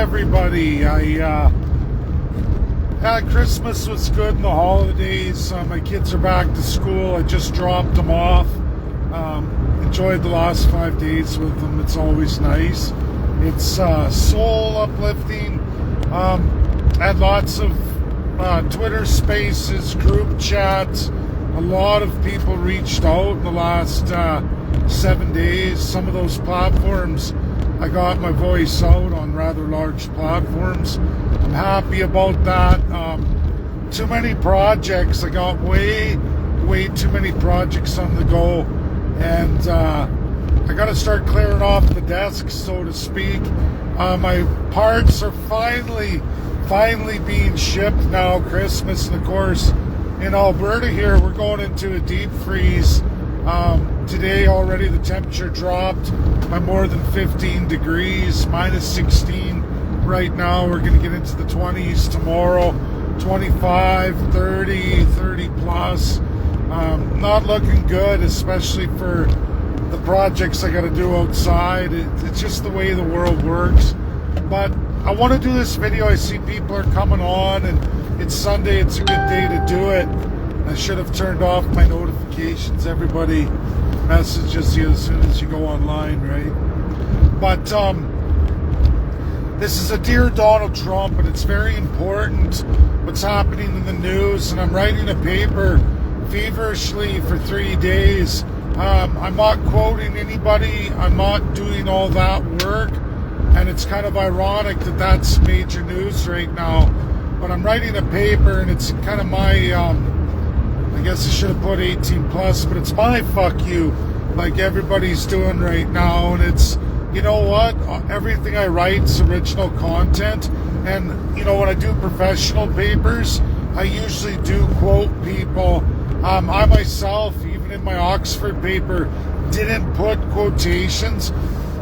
everybody. Christmas was good and the holidays. My kids are back to school. I just dropped them off. Enjoyed the last 5 days with them. It's always nice. It's soul uplifting. Had lots of Twitter spaces, group chats. A lot of people reached out in the last 7 days. Some of those platforms, I got my voice out on rather large platforms. I'm happy about that. Too many projects. I got way too many projects on the go. And I got to start clearing off the desk, so to speak. My parts are finally being shipped now, Christmas. And of course, in Alberta here, we're going into a deep freeze. Today already the temperature dropped by more than 15 degrees, minus 16 right now. We're going to get into the 20s tomorrow, 25, 30 plus. Not looking good, especially for the projects I got to do outside. It's just the way the world works. But I want to do this video. I see people are coming on, and it's Sunday. It's a good day to do it. I should have turned off my notifications. Everybody messages you as soon as you go online, right? But this is a Dear Donald Trump, and it's very important what's happening in the news. And I'm writing a paper feverishly for 3 days. I'm not quoting anybody. I'm not doing all that work. And it's kind of ironic that that's major news right now. But I'm writing a paper, and it's kind of my, I guess I should have put 18 plus, but it's my fuck you, like everybody's doing right now. And it's, you know what? Everything I write is original content. And, you know, when I do professional papers, I usually do quote people. I myself, even in my Oxford paper, didn't put quotations,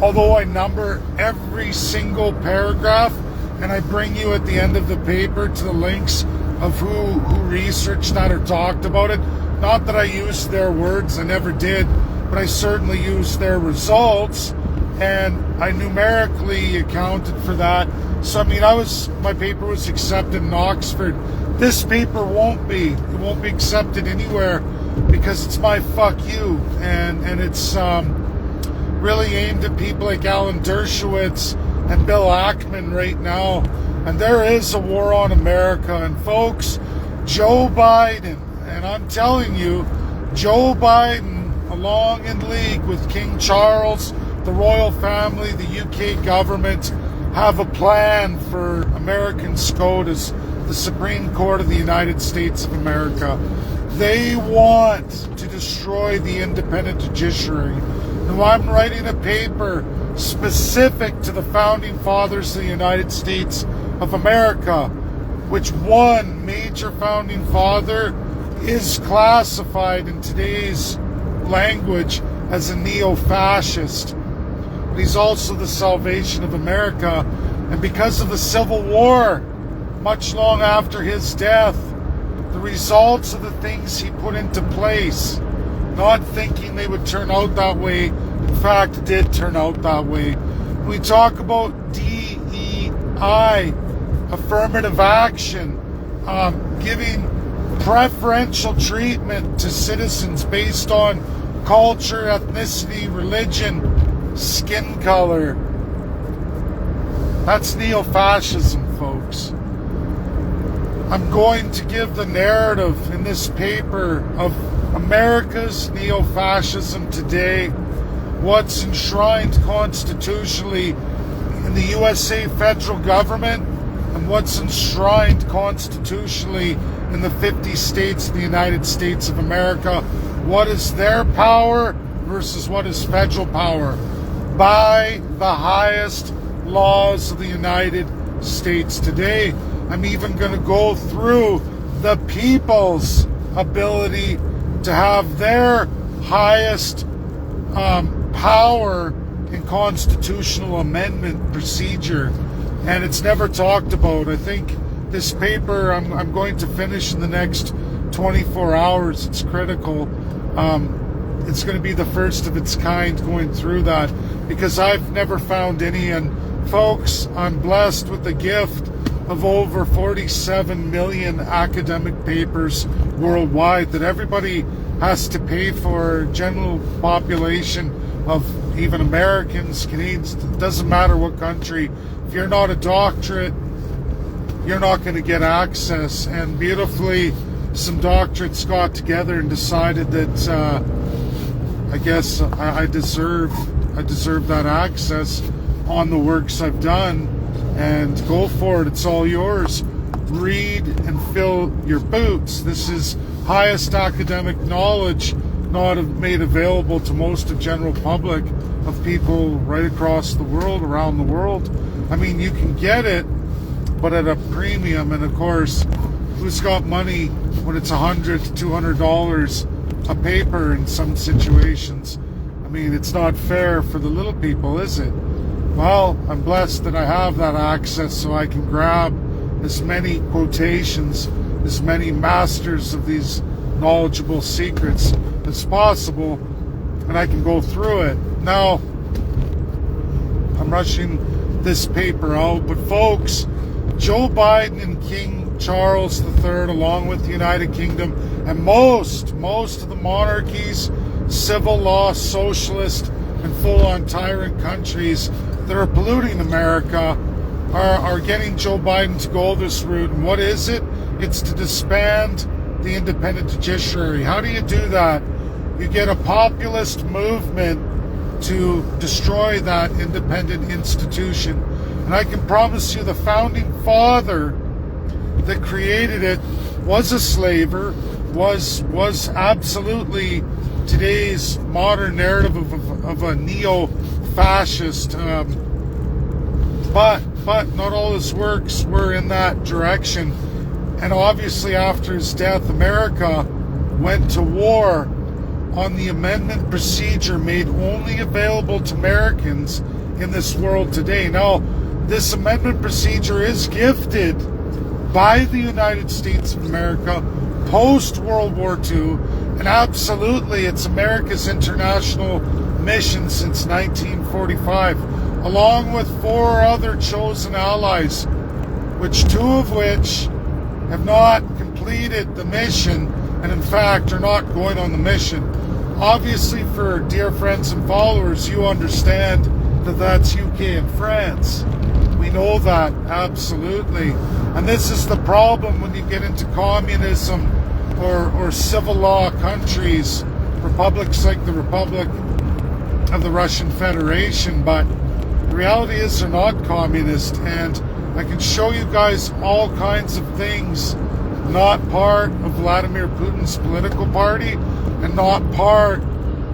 although I number every single paragraph, and I bring you at the end of the paper to the links of who researched that or talked about it. Not that I used their words, I never did, but I certainly used their results, and I numerically accounted for that. So I mean, my paper was accepted in Oxford. This paper won't be. It won't be accepted anywhere because it's my fuck you, and it's really aimed at people like Alan Dershowitz and Bill Ackman right now. And there is a war on America. And folks, Joe Biden, and I'm telling you, Joe Biden, along in league with King Charles, the royal family, the UK government, have a plan for American SCOTUS, the Supreme Court of the United States of America. They want to destroy the independent judiciary. Now, I'm writing a paper specific to the founding fathers of the United States of America, which one major founding father is classified in today's language as a neo-fascist. But he's also the salvation of America. And because of the Civil War, much long after his death, the results of the things he put into place, not thinking they would turn out that way, in fact, did turn out that way. We talk about DEI, affirmative action, giving preferential treatment to citizens based on culture, ethnicity, religion, skin color. That's neo-fascism, folks. I'm going to give the narrative in this paper of America's neo-fascism today, what's enshrined constitutionally in the USA federal government, and what's enshrined constitutionally in the 50 states of the United States of America. What is their power versus what is federal power by the highest laws of the United States today. I'm even going to go through the people's ability to have their highest power in constitutional amendment procedure, and it's never talked about. I think this paper I'm going to finish in the next 24 hours. It's critical. It's going to be the first of its kind going through that, because I've never found any, and Folks, I'm blessed with the gift of over 47 million academic papers worldwide that everybody has to pay for. General population of even Americans, Canadians, it doesn't matter what country. If you're not a doctorate, you're not going to get access. And beautifully, some doctorates got together and decided that I guess I deserve that access on the works I've done, and go for it. It's all yours. Read and fill your boots. This is highest academic knowledge not made available to most of general public of people right across the world, around the world. I mean, you can get it, but at a premium. And of course, who's got money when it's $100 to $200 a paper in some situations? I mean, it's not fair for the little people, is it? Well, I'm blessed that I have that access, so I can grab as many quotations, as many masters of these knowledgeable secrets as possible, and I can go through it. Now, I'm rushing this paper out, but folks, Joe Biden and King Charles III, along with the United Kingdom and most of the monarchies, civil law, socialist, and full-on tyrant countries that are polluting America, are getting Joe Biden to go this route. And what is it? It's to disband the independent judiciary. How do you do that? You get a populist movement to destroy that independent institution. And I can promise you the founding father that created it was a slaver, was absolutely today's modern narrative of a neo-fascist, but not all his works were in that direction. And obviously after his death, America went to war on the amendment procedure made only available to Americans in this world today. Now, this amendment procedure is gifted by the United States of America post-World War II, and absolutely it's America's international mission since 1945, along with 4 other chosen allies, two of which have not completed the mission, and in fact are not going on the mission. Obviously, for dear friends and followers, you understand that that's UK and France. We know that, absolutely. And this is the problem when you get into communism or civil law countries, republics like the Republic of the Russian Federation. But the reality is they're not communist, and I can show you guys all kinds of things not part of Vladimir Putin's political party and not part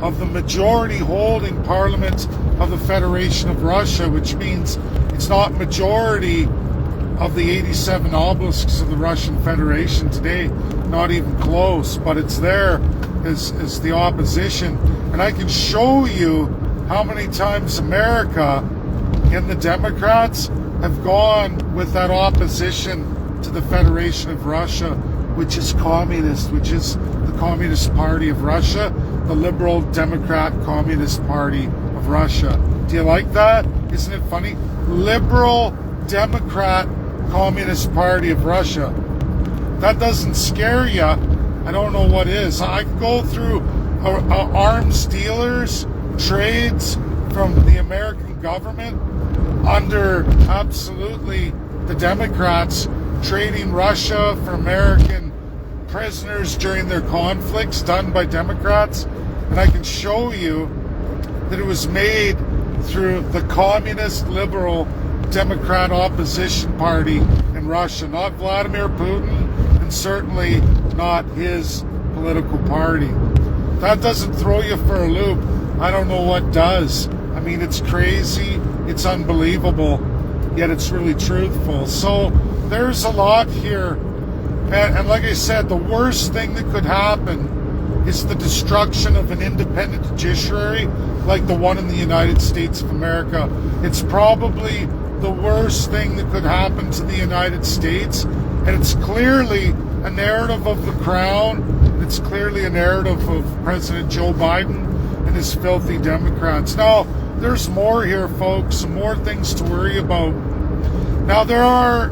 of the majority holding parliament of the Federation of Russia, which means it's not majority of the 87 obelisks of the Russian Federation today, not even close, but it's there as the opposition. And I can show you how many times America and the Democrats have gone with that opposition to the Federation of Russia, which is communist, which is the Communist Party of Russia, the Liberal Democrat Communist Party of Russia. Do you like that? Isn't it funny? Liberal Democrat Communist Party of Russia. That doesn't scare you. I don't know what is. I can go through arms dealers, trades from the American government under absolutely the Democrats, trading Russia for American prisoners during their conflicts done by Democrats. And I can show you that it was made through the communist liberal Democrat opposition party in Russia, not Vladimir Putin, and certainly not his political party. That doesn't throw you for a loop. I don't know what does. I mean, it's crazy, it's unbelievable, yet it's really truthful. So there's a lot here. And like I said, the worst thing that could happen is the destruction of an independent judiciary like the one in the United States of America. It's probably the worst thing that could happen to the United States. And it's clearly a narrative of the Crown. It's clearly a narrative of President Joe Biden and his filthy Democrats. Now, there's more here, folks, some more things to worry about. Now, there are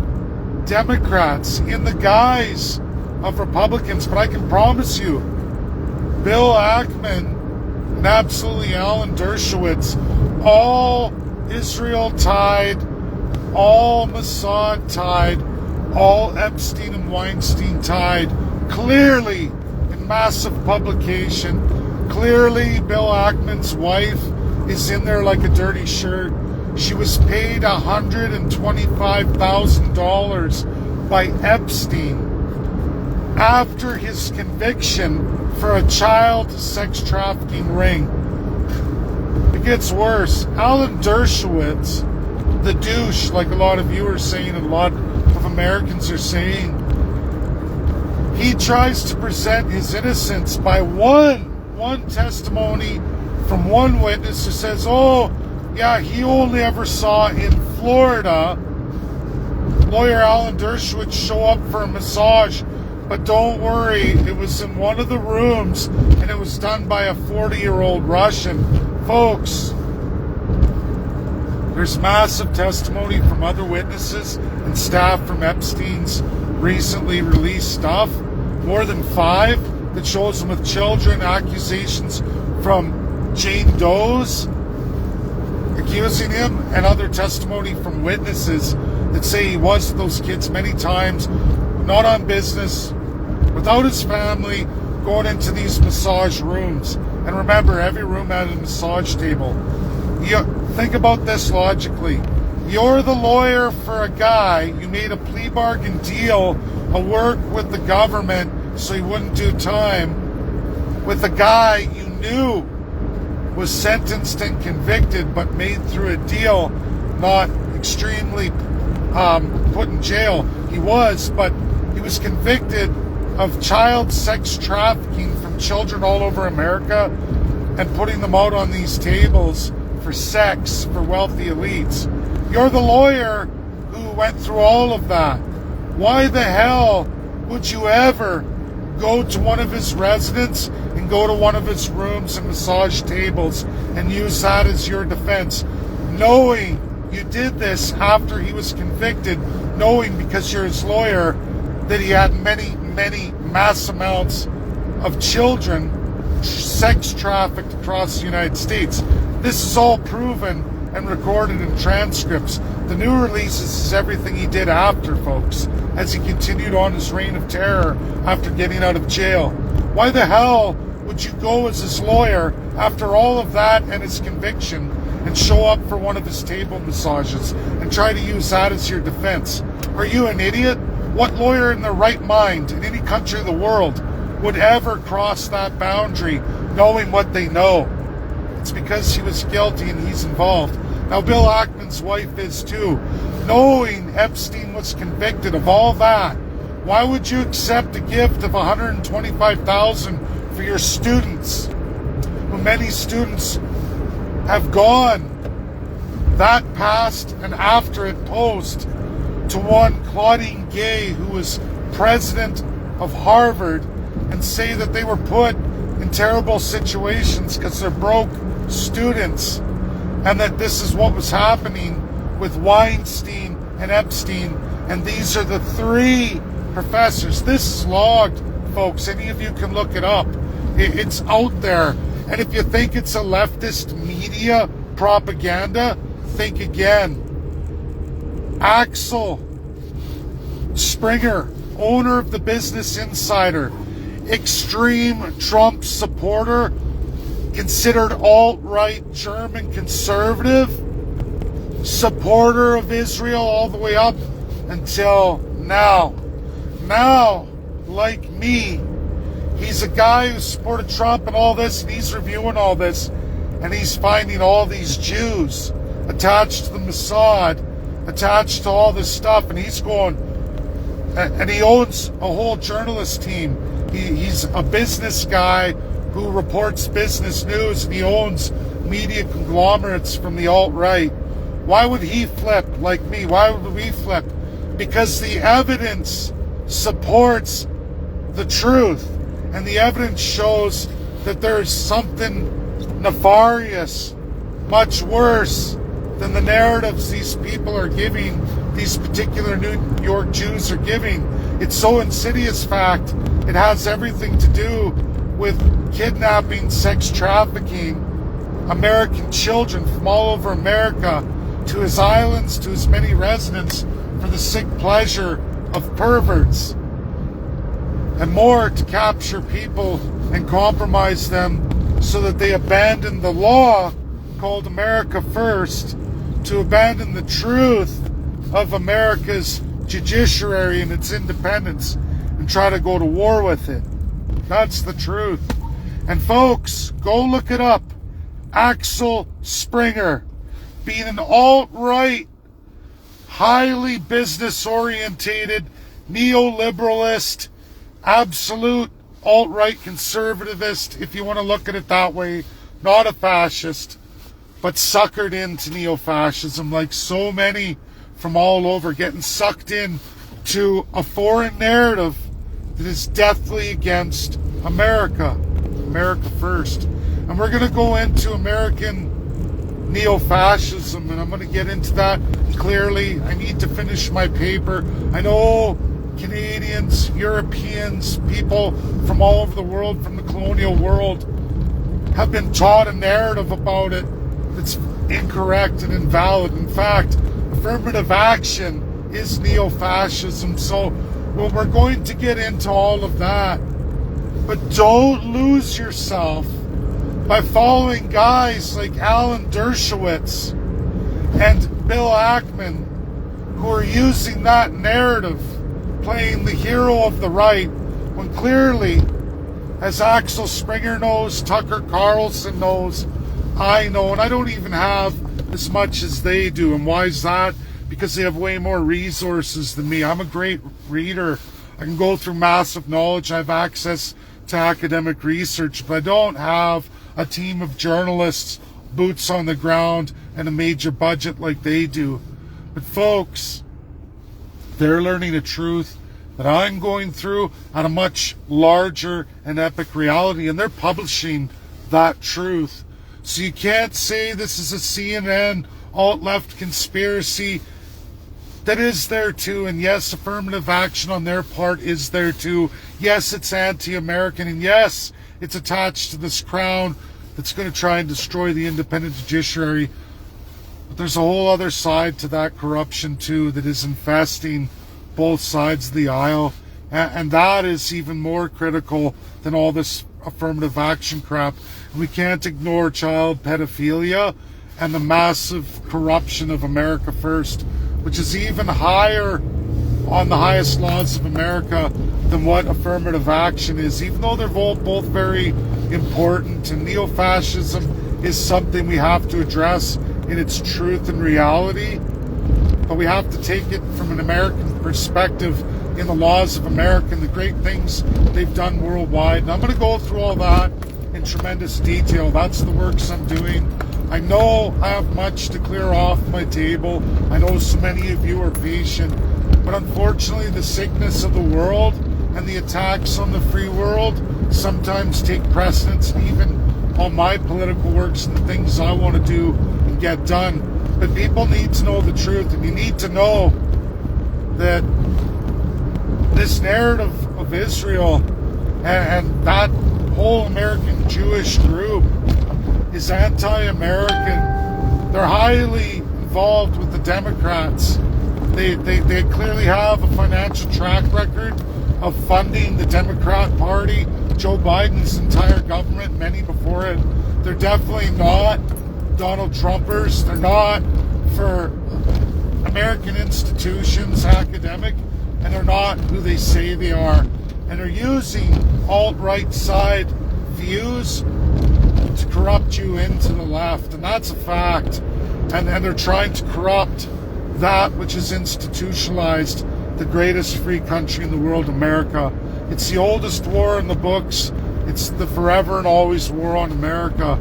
Democrats in the guise of Republicans, but I can promise you, Bill Ackman and absolutely Alan Dershowitz, all Israel tied, all Mossad tied, all Epstein and Weinstein tied, clearly in massive publication. Clearly, Bill Ackman's wife is in there like a dirty shirt. She was paid $125,000 by Epstein after his conviction for a child sex trafficking ring. It gets worse. Alan Dershowitz, the douche, like a lot of you are saying and a lot of Americans are saying, he tries to present his innocence by one testimony from one witness who says, oh, yeah, he only ever saw in Florida lawyer Alan Dershowitz show up for a massage. But don't worry, it was in one of the rooms and it was done by a 40-year-old Russian. Folks, there's massive testimony from other witnesses and staff from Epstein's recently released stuff. More than 5 that shows him with children, accusations from Jane Doe's accusing him, and other testimony from witnesses that say he was with those kids many times, not on business, without his family, going into these massage rooms. And remember, every room had a massage table. You think about this logically. You're the lawyer for a guy, you made a plea bargain deal, a work with the government so he wouldn't do time, with a guy you knew was sentenced and convicted but made through a deal, not extremely put in jail. He was, but he was convicted of child sex trafficking from children all over America and putting them out on these tables for sex for wealthy elites. You're the lawyer who went through all of that. Why the hell would you ever go to one of his residence and go to one of his rooms and massage tables and use that as your defense, knowing you did this after he was convicted, knowing because you're his lawyer that he had many mass amounts of children sex trafficked across the United States. This is all proven and recorded in transcripts. The new releases is everything he did after, folks, as he continued on his reign of terror after getting out of jail. Why the hell would you go as his lawyer after all of that and his conviction and show up for one of his table massages and try to use that as your defense? Are you an idiot? What lawyer in their right mind in any country of the world would ever cross that boundary knowing what they know? It's because he was guilty and he's involved. Now, Bill Ackman's wife is too. Knowing Epstein was convicted of all that, why would you accept a gift of $125,000 for your students, who many students have gone that past and after it post to one Claudine Gay, who was president of Harvard, and say that they were put in terrible situations because they're broke students, and that this is what was happening with Weinstein and Epstein, and these are the 3 professors. This is logged, folks. Any of you can look it up. It's out there. And if you think it's a leftist media propaganda, think again. Axel Springer, owner of the Business Insider, extreme Trump supporter, considered alt-right German conservative, supporter of Israel all the way up until now. Now, like me, he's a guy who supported Trump and all this, and he's reviewing all this, and he's finding all these Jews attached to the Mossad, attached to all this stuff, and he's going, and he owns a whole journalist team. He's a business guy who reports business news, and he owns media conglomerates from the alt-right. Why would he flip like me? Why would we flip? Because the evidence supports the truth, and the evidence shows that there's something nefarious much worse than the narratives these people are giving, these particular New York Jews are giving. It's so insidious, fact, it has everything to do with kidnapping, sex trafficking American children from all over America to his islands, to his many residents, for the sick pleasure of perverts, and more to capture people and compromise them so that they abandon the law called America First, to abandon the truth of America's judiciary and its independence and try to go to war with it. That's the truth. And folks, go look it up. Axel Springer, being an alt-right, highly business-orientated, neoliberalist, absolute alt-right conservativist, if you want to look at it that way, not a fascist, but suckered into neo-fascism like so many from all over, getting sucked in to a foreign narrative that is deathly against America. America first. And we're going to go into American neo-fascism, and I'm going to get into that clearly. I need to finish my paper. I know Canadians, Europeans, people from all over the world, from the colonial world, have been taught a narrative about it that's incorrect and invalid. In fact, affirmative action is neo-fascism. So, well, we're going to get into all of that. But don't lose yourself by following guys like Alan Dershowitz and Bill Ackman, who are using that narrative, playing the hero of the right, when clearly, as Axel Springer knows, Tucker Carlson knows, I know, and I don't even have as much as they do. And why is that? Because they have way more resources than me. I'm a great reader. I can go through massive knowledge. I have access to academic research, but I don't have a team of journalists, boots on the ground, and a major budget like they do. But folks, they're learning a truth that I'm going through at a much larger and epic reality, and they're publishing that truth. So you can't say this is a CNN alt-left conspiracy. That is there too, and yes, affirmative action on their part is there too. Yes, it's anti-American, and yes, it's attached to this crown that's going to try and destroy the independent judiciary. But there's a whole other side to that corruption too that is infesting both sides of the aisle, and that is even more critical than all this affirmative action crap. And we can't ignore child pedophilia and the massive corruption of America First, which is even higher on the highest laws of America than what affirmative action is, even though they're both very important. And neo-fascism is something we have to address in its truth and reality, but we have to take it from an American perspective in the laws of America and the great things they've done worldwide. And I'm going to go through all that in tremendous detail. That's the works I'm doing. I know I have much to clear off my table. I know so many of you are patient, but unfortunately the sickness of the world and the attacks on the free world sometimes take precedence even on my political works and the things I want to do and get done. But people need to know the truth, and you need to know that this narrative of Israel and that whole American Jewish group is anti-American. They're highly involved with the Democrats. They clearly have a financial track record of funding the Democrat Party, Joe Biden's entire government, many before it. They're definitely not Donald Trumpers. They're not for American institutions, academic, and they're not who they say they are. And they're using alt-right side views to corrupt you into the left, and that's a fact. And they're trying to corrupt that which is institutionalized, the greatest free country in the world, America. It's the oldest war in the books. It's the forever and always war on America.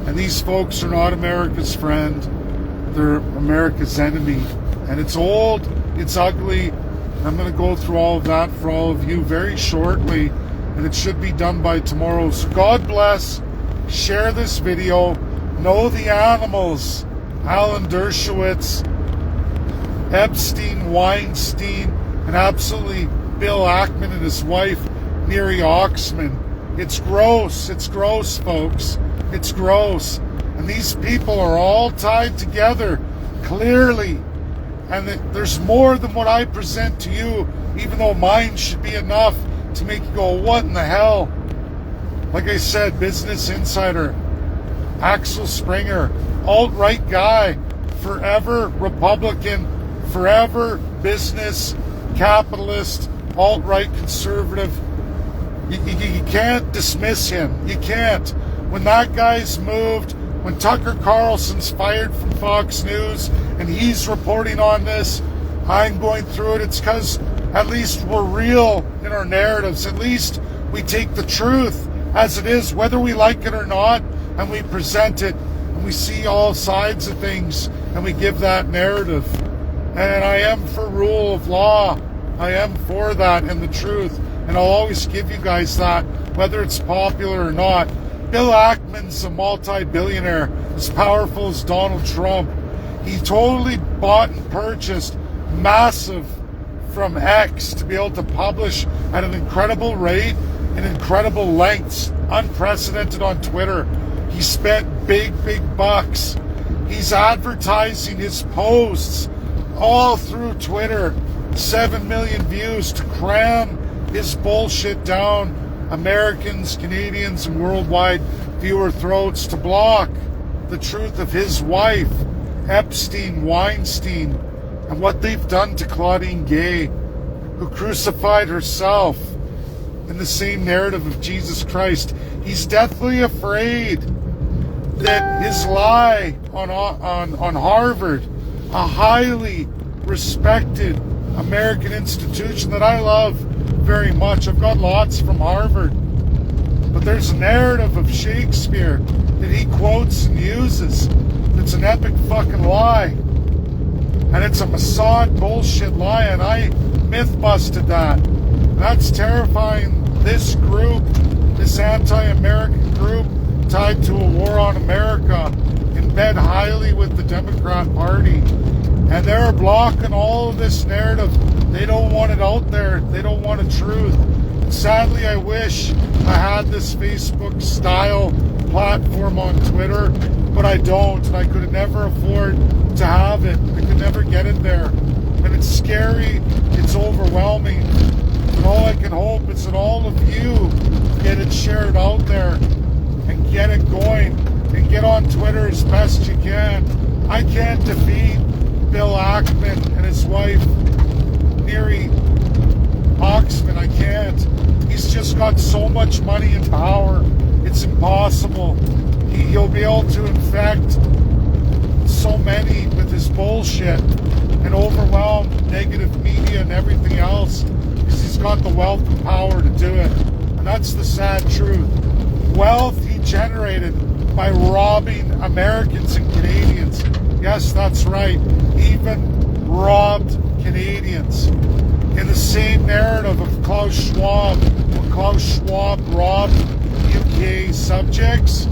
And these folks are not America's friend. They're America's enemy. And it's old, it's ugly. I'm going to go through all of that for all of you very shortly, and it should be done by tomorrow. So God bless. Share this video. Know the animals. Alan Dershowitz, Epstein, Weinstein, and absolutely Bill Ackman and his wife, Neri Oxman. It's gross. It's gross, folks. It's gross. And these people are all tied together, clearly. And there's more than what I present to you, even though mine should be enough to make you go, what in the hell? Like I said, Business Insider, Axel Springer, alt-right guy, forever Republican, forever business, capitalist, alt-right conservative. You can't dismiss him. You can't. When that guy's moved, when Tucker Carlson's fired from Fox News and he's reporting on this, I'm going through it. It's because at least we're real in our narratives. At least we take the truth as it is, whether we like it or not, and we present it, and we see all sides of things, and we give that narrative. And I am for rule of law. I am for that and the truth. And I'll always give you guys that, whether it's popular or not. Bill Ackman's a multi-billionaire, as powerful as Donald Trump. He totally bought and purchased massive from X to be able to publish at an incredible rate, in incredible lengths, unprecedented on Twitter. He spent big bucks. He's advertising his posts all through Twitter. 7 million views to cram his bullshit down Americans, Canadians, and worldwide viewer throats, to block the truth of his wife, Epstein, Weinstein, and what they've done to Claudine Gay, who crucified herself in the same narrative of Jesus Christ. He's deathly afraid that his lie on Harvard, a highly respected American institution that I love very much. I've got lots from Harvard. But there's a narrative of Shakespeare that he quotes and uses. It's an epic fucking lie. And it's a Mossad bullshit lie, and I myth busted that. That's terrifying. This group, this anti-American group tied to a war on America, in bed highly with the Democrat Party. And they're blocking all of this narrative. They don't want it out there. They don't want a truth. And sadly, I wish I had this Facebook-style platform on Twitter, but I don't. And I could never afford to have it. I could never get it there. And it's scary. It's overwhelming. And all I can hope is that all of you get it shared out there and get it going and get on Twitter as best you can. I can't defeat Bill Ackman and his wife, Neri Oxman. I can't. He's just got so much money and power. It's impossible. He'll be able to infect so many with his bullshit and overwhelm negative media and everything else because he's got the wealth and power to do it. And that's the sad truth. Wealth he generated by robbing Americans and Canadians. Yes, that's right. Even robbed Canadians. In the same narrative of Klaus Schwab, when Klaus Schwab robbed UK subjects,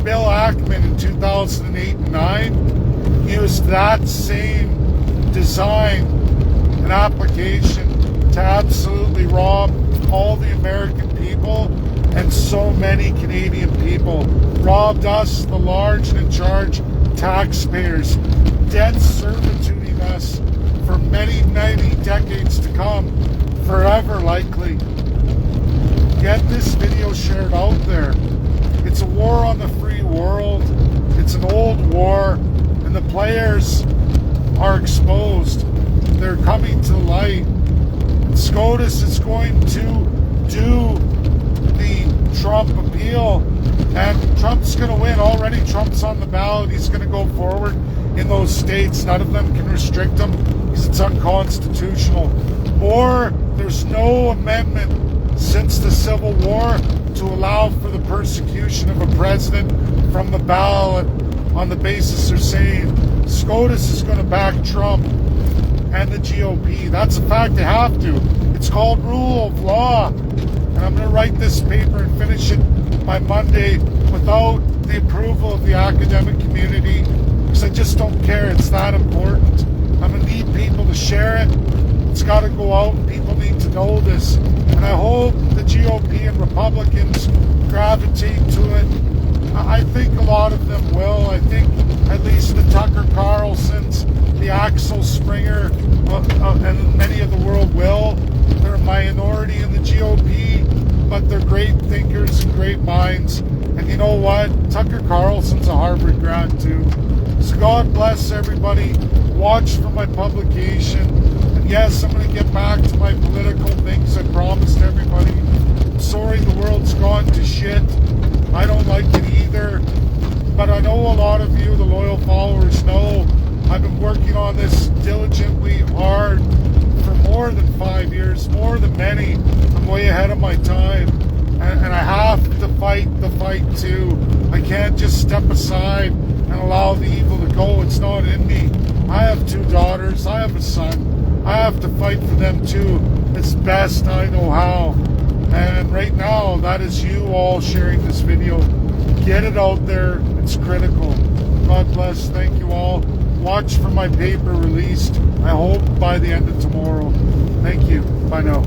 Bill Ackman in 2008 and 9 used that same design and application to absolutely rob all the American people and so many Canadian people. Robbed us, the large and in charge taxpayers, debt servituding us for many decades to come, forever likely. Get this video shared out there. It's a war on the free world. It's an old war, and the players are exposed. They're coming to light. And SCOTUS is going to do the Trump appeal, and Trump's going to win. Already Trump's on the ballot. He's going to go forward in those states. None of them can restrict him because it's unconstitutional. Or there's no amendment since the Civil War to allow for the persecution of a president from the ballot on the basis they're saying SCOTUS is going to back Trump and the GOP. That's a fact. They have to. It's called rule of law. And I'm going to write this paper and finish it my Monday without the approval of the academic community, because I just don't care. It's that important. I'm going to need people to share it. It's got to go out, and people need to know this. And I hope the GOP and Republicans gravitate to it. I think a lot of them will. I think at least the Tucker Carlsons, the Axel Springer, and many of the world will. They're a minority in the GOP, but they're great thinkers and great minds. And you know what? Tucker Carlson's a Harvard grad too. So God bless everybody. Watch for my publication. And yes, I'm going to get back to my political things I promised everybody. I'm sorry the world's gone to shit. I don't like it either. But I know a lot of you, the loyal followers, know I've been working on this diligently, hard, for more than 5 years, more than many. I'm way ahead of my time. And I have to fight the fight too. I can't just step aside and allow the evil to go. It's not in me. I have 2 daughters. I have a son. I have to fight for them too, as best I know how. And right now, that is you all sharing this video. Get it out there. It's critical. God bless. Thank you all. Watch for my paper released, I hope by the end of tomorrow. Thank you. Bye now.